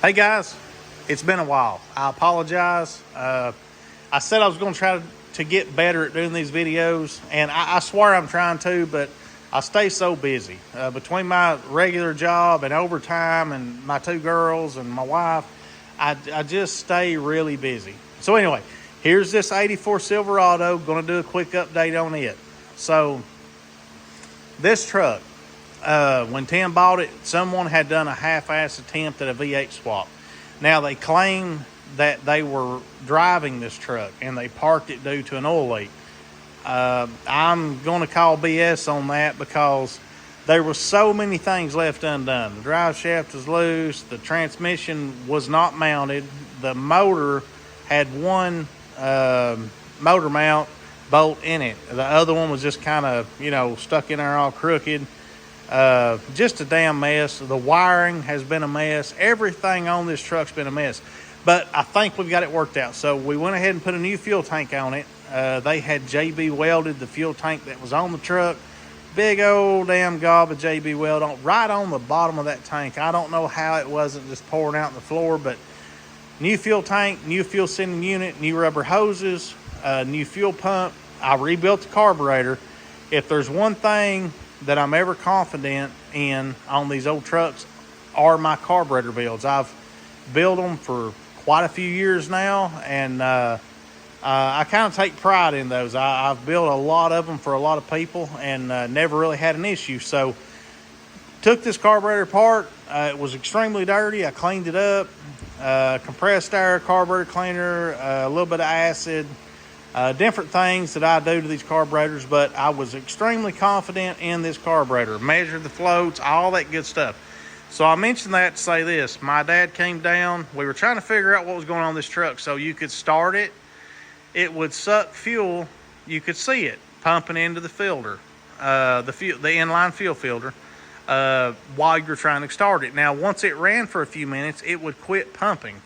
Hey guys, it's been a while. I apologize. I said I was going to try to get better at doing these videos, and I swear I'm trying to, but I stay so busy. Between my regular job and overtime and my two girls and my wife, I just stay really busy. So anyway, here's this 84 Silverado. Going to do a quick update on it. So this truck, when Tim bought it, someone had done a half-ass attempt at a V8 swap. Now, they claim that they were driving this truck and they parked it due to an oil leak. I'm going to call BS on that because there were so many things left undone. The drive shaft was loose. The transmission was not mounted. The motor had one motor mount bolt in it. The other one was just kind of, stuck in there all crooked. Just a damn mess. The wiring has been a mess. Everything on this truck's been a mess. But I think we've got it worked out. So we went ahead and put a new fuel tank on it. They had JB welded the fuel tank that was on the truck. Big old damn gob of JB weld right on the bottom of that tank. I don't know how it wasn't just pouring out on the floor, but new fuel tank, new fuel sending unit, new rubber hoses, new fuel pump. I rebuilt the carburetor. If there's one thing that I'm ever confident in on these old trucks are my carburetor builds. I've built them for quite a few years now, and I kind of take pride in those. I've built a lot of them for a lot of people and never really had an issue. So took this carburetor apart. It was extremely dirty. I cleaned it up, compressed air, carburetor cleaner, a little bit of acid, different things that I do to these carburetors, but I was extremely confident in this carburetor. Measured the floats, all that good stuff. So I mentioned that to say this. My dad came down. We were trying to figure out what was going on in this truck. So you could start it. It would suck fuel. You could see it pumping into the filter, the inline fuel filter, while you're trying to start it. Now, once it ran for a few minutes, it would quit pumping.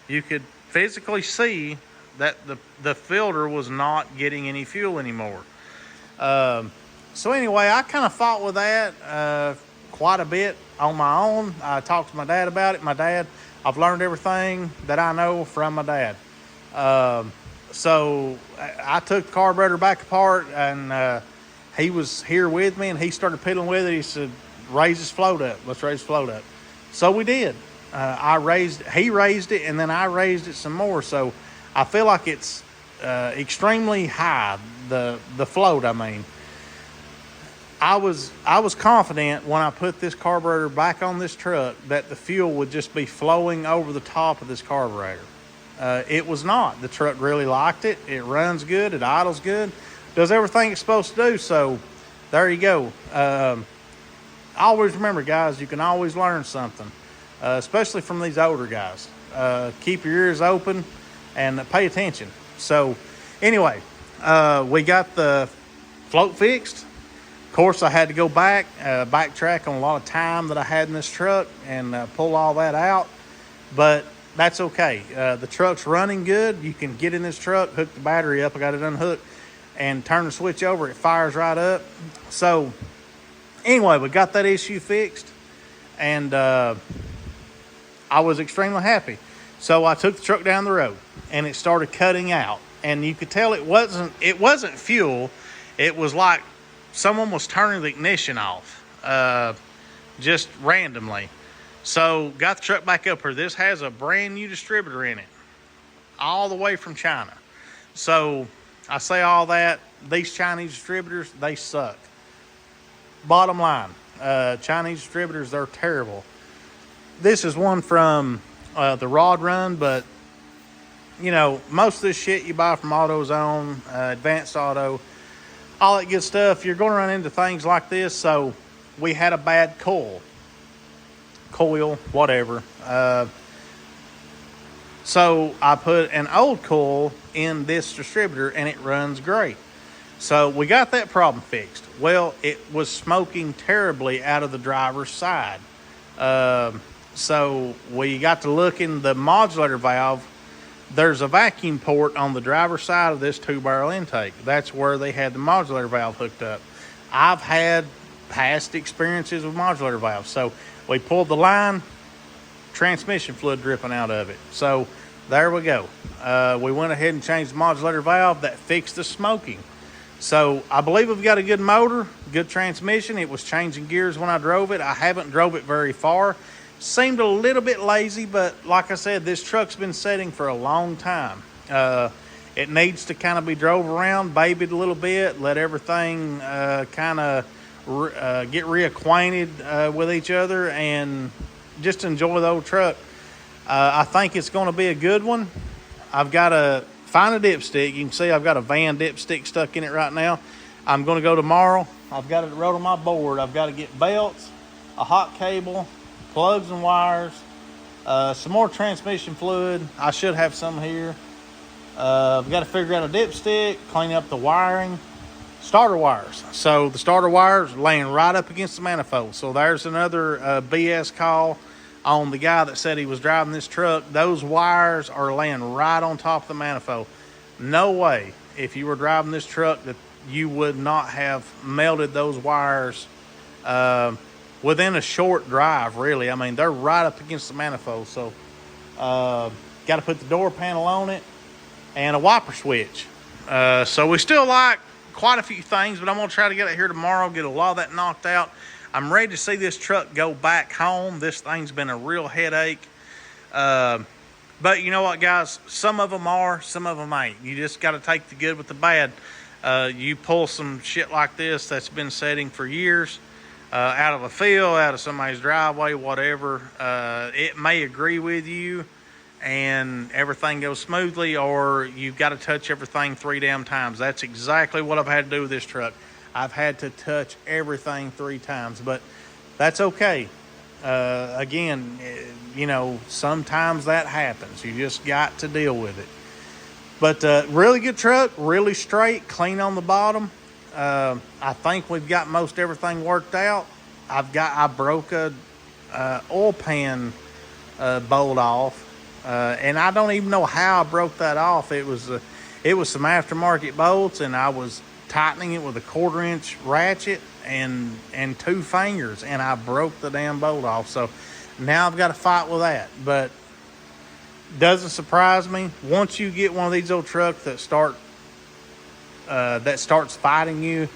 You could physically see that the filter was not getting any fuel anymore. So anyway, I kind of fought with that quite a bit on my own. I talked to my dad about it. I've learned everything that I know from my dad. So I took the carburetor back apart, and he was here with me, and he started piddling with it. He said, raise his float up. Let's raise the float up. So we did. He raised it, and then I raised it some more. So I feel like it's extremely high, the float, I mean. I was confident when I put this carburetor back on this truck that the fuel would just be flowing over the top of this carburetor. It was not. The truck really liked it. It runs good. It idles good. Does everything it's supposed to do. So there you go. Always remember, guys, you can always learn something, especially from these older guys. Keep your ears open and pay attention. So anyway, we got the float fixed. Of course, I had to go backtrack on a lot of time that I had in this truck and pull all that out, but that's okay. The truck's running good. You can get in this truck, hook the battery up. I got it unhooked and turn the switch over. It fires right up. So anyway, we got that issue fixed, and I was extremely happy. So I took the truck down the road and it started cutting out, and you could tell it wasn't fuel. It was like someone was turning the ignition off, just randomly. So got the truck back up here. This has a brand new distributor in it, all the way from China. So I say all that, these Chinese distributors, they suck. Bottom line, Chinese distributors, they're terrible. This is one from the Rod Run, but most of this shit you buy from AutoZone, Advanced Auto, all that good stuff, you're going to run into things like this. So we had a bad coil, whatever. So I put an old coil in this distributor and it runs great. So we got that problem fixed. Well, it was smoking terribly out of the driver's side. So we got to look in the modulator valve. There's a vacuum port on the driver's side of this 2-barrel intake. That's where they had the modulator valve hooked up. I've had past experiences with modulator valves. So we pulled the line, transmission fluid dripping out of it. So there we go. We went ahead and changed the modulator valve. That fixed the smoking. So I believe we've got a good motor, good transmission. It was changing gears when I drove it. I haven't drove it very far. Seemed a little bit lazy, but like I said, this truck's been sitting for a long time. It needs to kind of be drove around, babied a little bit, let everything kind of get reacquainted with each other, and just enjoy the old truck. I think it's going to be a good one. I've got to find a dipstick. You can see I've got a van dipstick stuck in it right now. I'm going to go tomorrow. I've got it wrote on my board. I've got to get belts, a hot cable, plugs and wires, some more transmission fluid. I should have some here. I've got to figure out a dipstick, clean up the wiring, starter wires. So the starter wires are laying right up against the manifold. So there's another BS call on the guy that said he was driving this truck. Those wires are laying right on top of the manifold. No way, if you were driving this truck, that you would not have melted those wires within a short drive, really. I mean, they're right up against the manifold. So got to put the door panel on it and a wiper switch. So we still like quite a few things, but I'm going to try to get it here tomorrow, get a lot of that knocked out. I'm ready to see this truck go back home. This thing's been a real headache. But you know what, guys? Some of them are, some of them ain't. You just got to take the good with the bad. You pull some shit like this that's been sitting for years, out of a field, out of somebody's driveway, whatever. It may agree with you and everything goes smoothly, or you've got to touch everything 3 damn times. That's exactly what I've had to do with this truck. I've had to touch everything 3 times, but that's okay. Again, you know, sometimes that happens. You just got to deal with it. But really good truck, really straight, clean on the bottom. I think we've got most everything worked out. I broke a oil pan bolt off, and I don't even know how I broke that off. It was some aftermarket bolts, and I was tightening it with a 1/4-inch ratchet and 2 fingers, and I broke the damn bolt off. So now I've got to fight with that. But doesn't surprise me. Once you get one of these old trucks that starts fighting you,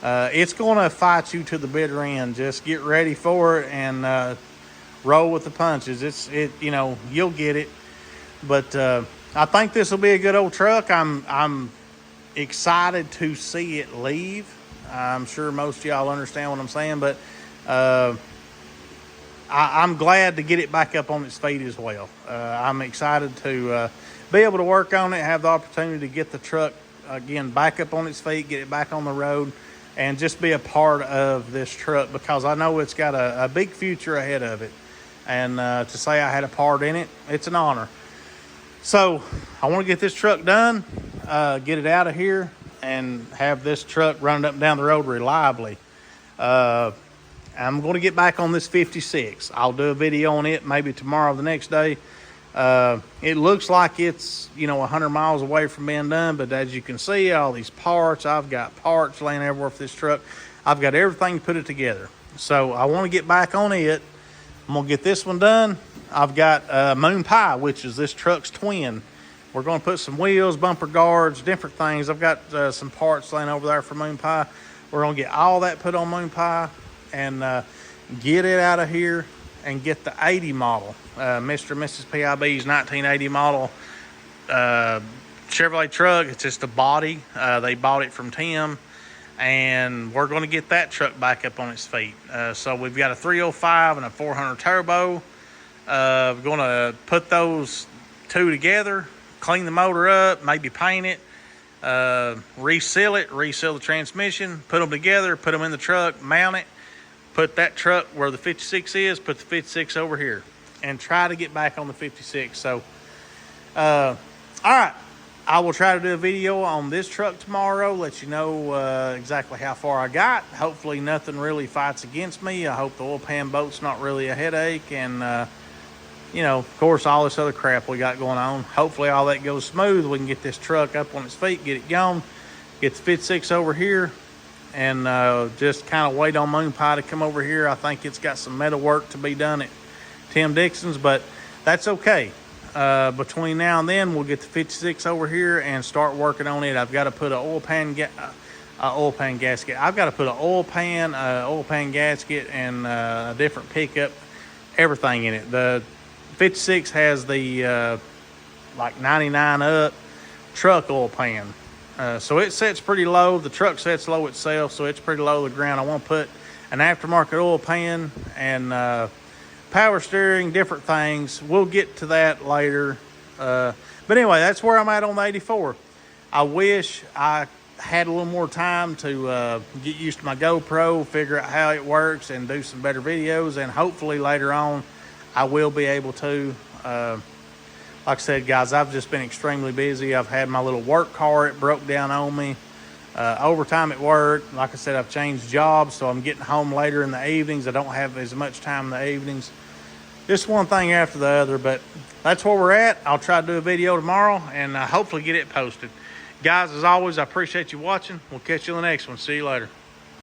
it's going to fight you to the bitter end. Just get ready for it and roll with the punches. You know, you'll get it. But I think this will be a good old truck. I'm excited to see it leave. I'm sure most of y'all understand what I'm saying, but I'm glad to get it back up on its feet as well. I'm excited to be able to work on it, have the opportunity to get the truck again back up on its feet, get it back on the road, and just be a part of this truck, because I know it's got a big future ahead of it. And to say I had a part in it, it's an honor. So I want to get this truck done, get it out of here, and have this truck running up and down the road reliably. I'm going to get back on this 56. I'll do a video on it maybe tomorrow or the next day. It looks like it's, 100 miles away from being done, but as you can see, all these parts, I've got parts laying everywhere for this truck. I've got everything to put it together. So I want to get back on it. I'm going to get this one done. I've got Moon Pie, which is this truck's twin. We're going to put some wheels, bumper guards, different things. I've got some parts laying over there for Moon Pie. We're going to get all that put on Moon Pie and get it out of here and get the 80 model, Mr. and Mrs. PIB's 1980 model Chevrolet truck. It's just a body. They bought it from Tim, and we're going to get that truck back up on its feet. So we've got a 305 and a 400 turbo. We're going to put those 2 together, clean the motor up, maybe paint it, reseal the transmission, put them together, put them in the truck, mount it, put that truck where the 56 is, put the 56 over here, and try to get back on the 56. So, all right, I will try to do a video on this truck tomorrow, let you know exactly how far I got. Hopefully nothing really fights against me. I hope the oil pan bolt's not really a headache, and of course, all this other crap we got going on. Hopefully all that goes smooth. We can get this truck up on its feet, get it going, get the 56 over here, and just kind of wait on Moon Pie to come over here. I think it's got some metal work to be done Tim Dixon's, but that's okay. Between now and then, we'll get the 56 over here and start working on it. I've got to put an oil pan gasket. I've got to put an oil pan gasket, and a different pickup, everything in it. The 56 has the like 99 up truck oil pan. So it sets pretty low. The truck sets low itself, so it's pretty low to the ground. I want to put an aftermarket oil pan and power steering, different things. We'll get to that later. But anyway, that's where I'm at on the 84. I wish I had a little more time to get used to my GoPro, figure out how it works, and do some better videos. And hopefully later on, I will be able to. Like I said, guys, I've just been extremely busy. I've had my little work car. It broke down on me. Overtime at work. Like I said, I've changed jobs, so I'm getting home later in the evenings. I don't have as much time in the evenings. Just one thing after the other, but that's where we're at. I'll try to do a video tomorrow and hopefully get it posted. Guys, as always, I appreciate you watching. We'll catch you in the next one. See you later.